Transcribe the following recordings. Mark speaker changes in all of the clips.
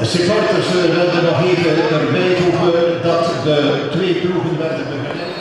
Speaker 1: Supporters wilden nog even erbij voegen dat de twee ploegen werden begeleid.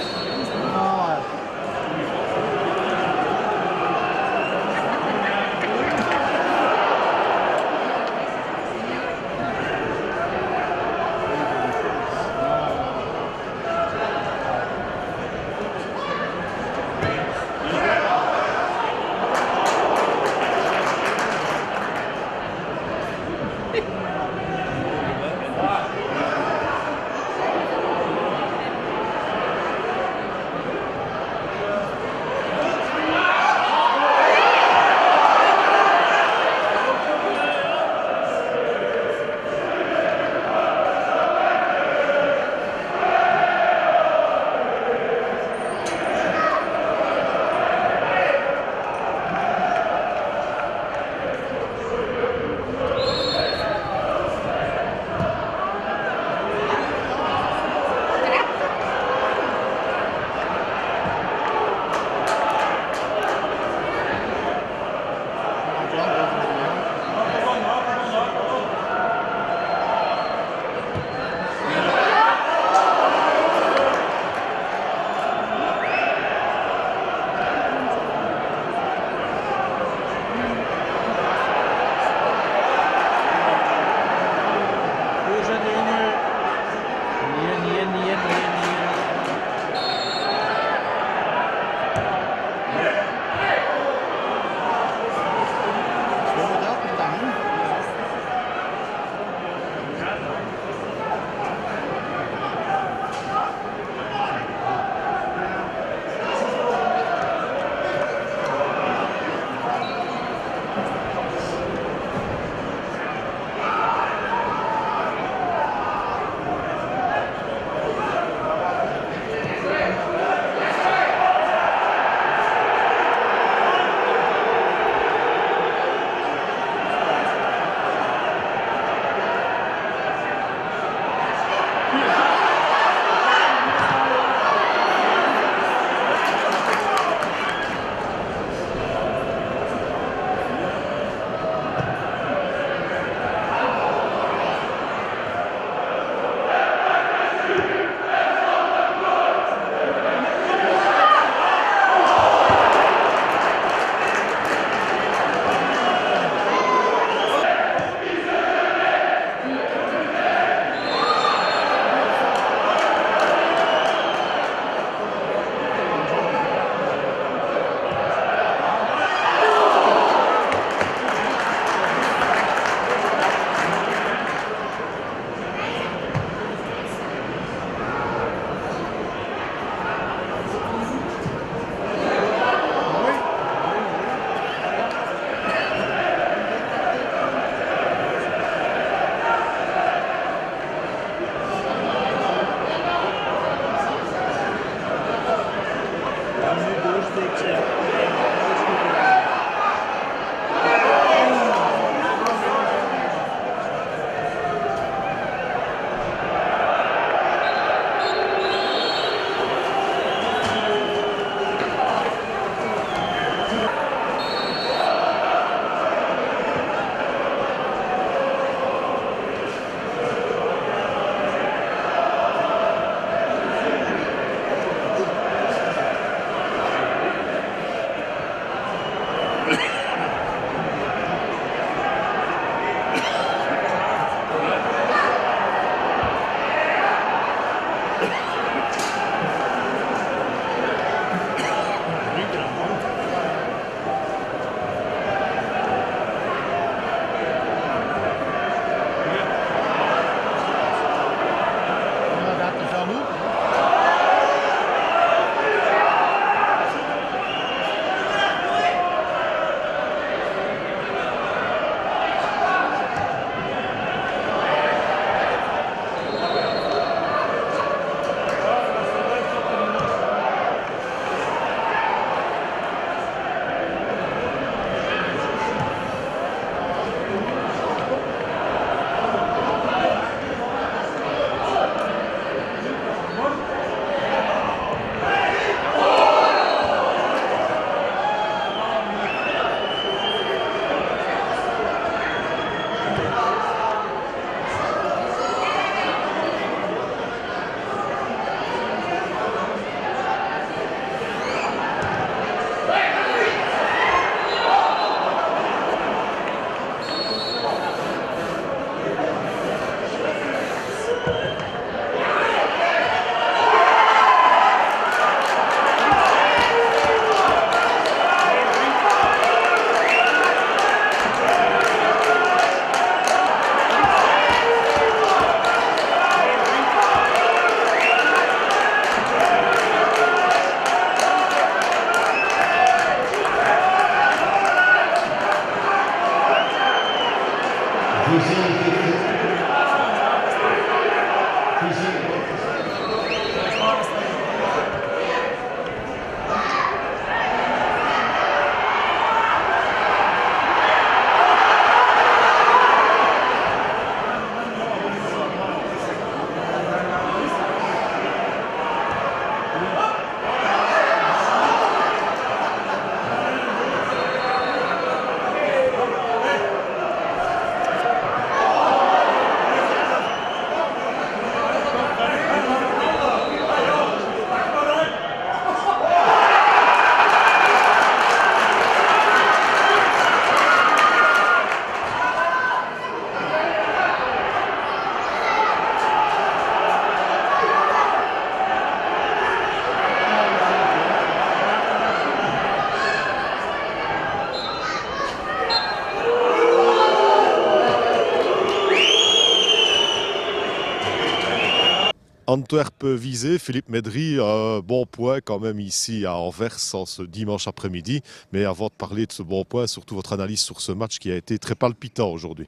Speaker 2: Antwerp visé, Philippe Médry, un bon point quand même ici à Anvers en ce dimanche après-midi. Mais avant de parler de ce bon point, surtout votre analyse sur ce match qui a été très palpitant aujourd'hui.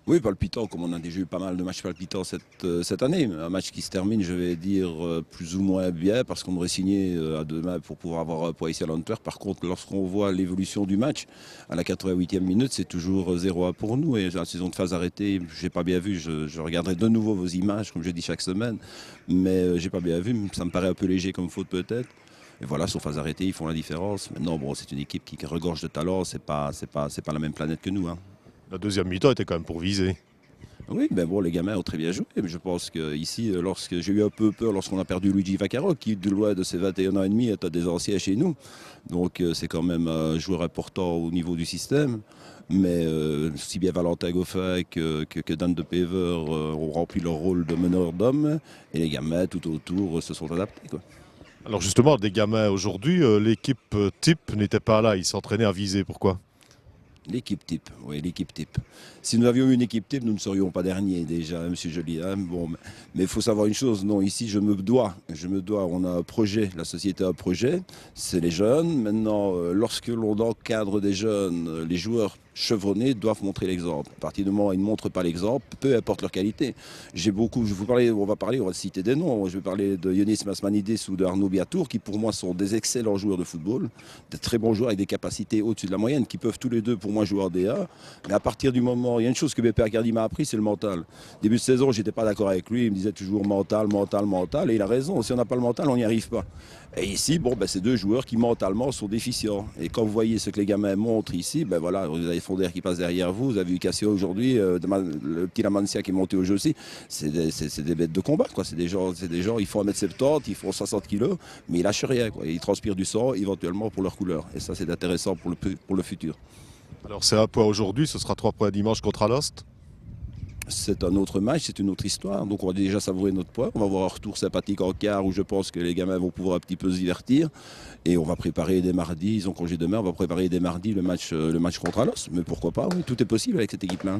Speaker 3: Oui, palpitant, comme on a déjà eu pas mal de matchs palpitants cette année. Un match qui se termine, je vais dire, plus ou moins bien, parce qu'on aurait signé à demain pour pouvoir avoir un point ici à l'Antwerp. Par contre, lorsqu'on voit l'évolution du match, à la 88e minute, c'est toujours 0-1 pour nous. Et la saison de phase arrêtée, je n'ai pas bien vu. Je regarderai de nouveau vos images, comme je dis chaque semaine. Mais je n'ai pas bien vu. Ça me paraît un peu léger comme faute peut-être. Et voilà, sur phase arrêtée, ils font la différence. Maintenant, bon, c'est une équipe qui regorge de talent. C'est pas la même planète que nous, hein.
Speaker 2: La deuxième mi-temps était quand même pour viser.
Speaker 3: Oui, ben bon, les gamins ont très bien joué. Mais je pense qu'ici, lorsque j'ai eu un peu peur lorsqu'on a perdu Luigi Vaccaro, qui, de loin de ses 21 ans et demi, est un des anciens chez nous. Donc, c'est quand même un joueur important au niveau du système. Mais si bien Valentin Goffin que Dan de Pever ont rempli leur rôle de meneur d'hommes. Et les gamins, tout autour, se sont adaptés, quoi.
Speaker 2: Alors justement, des gamins aujourd'hui, l'équipe type n'était pas là. Ils s'entraînaient à viser. Pourquoi ?
Speaker 3: L'équipe type, oui, l'équipe type. Si nous avions eu une équipe type, nous ne serions pas derniers déjà, hein, monsieur Joly. Hein. Bon, mais il faut savoir une chose, non, ici je me dois, on a un projet, la société a un projet, c'est les jeunes. Maintenant, lorsque l'on encadre des jeunes, les joueurs chevronnés doivent montrer l'exemple. À partir du moment où ils ne montrent pas l'exemple, peu importe leur qualité. On va citer des noms. Je vais parler de Yonis Masmanidis ou de Arnaud Biatour, qui pour moi sont des excellents joueurs de football, de très bons joueurs avec des capacités au-dessus de la moyenne, qui peuvent tous les deux pour moi jouer en DA. Mais à partir du moment, il y a une chose que Bépé Cardi m'a appris, c'est le mental. Début de saison, j'étais pas d'accord avec lui. Il me disait toujours mental. Et il a raison. Si on n'a pas le mental, on n'y arrive pas. Et ici, c'est deux joueurs qui mentalement sont déficients. Et quand vous voyez ce que les gamins montrent ici, vous avez Fonder qui passe derrière vous, vous avez eu Cassio aujourd'hui, le petit Lamancia qui est monté au jeu aussi. C'est des bêtes de combat, quoi. C'est des gens, ils font 1m70, ils font 60 kg, mais ils lâchent rien, quoi. Ils transpirent du sang éventuellement pour leur couleur. Et ça, c'est intéressant pour le futur.
Speaker 2: Alors c'est un point aujourd'hui, ce sera 3 points dimanche contre Alost.
Speaker 3: C'est un autre match, c'est une autre histoire. Donc on va déjà savourer notre point. On va avoir un retour sympathique en quart où je pense que les gamins vont pouvoir un petit peu se divertir. Et on va préparer dès mardi, ils ont congé demain, on va préparer dès mardi le match contre Alost. Mais pourquoi pas, oui, tout est possible avec cette équipe-là.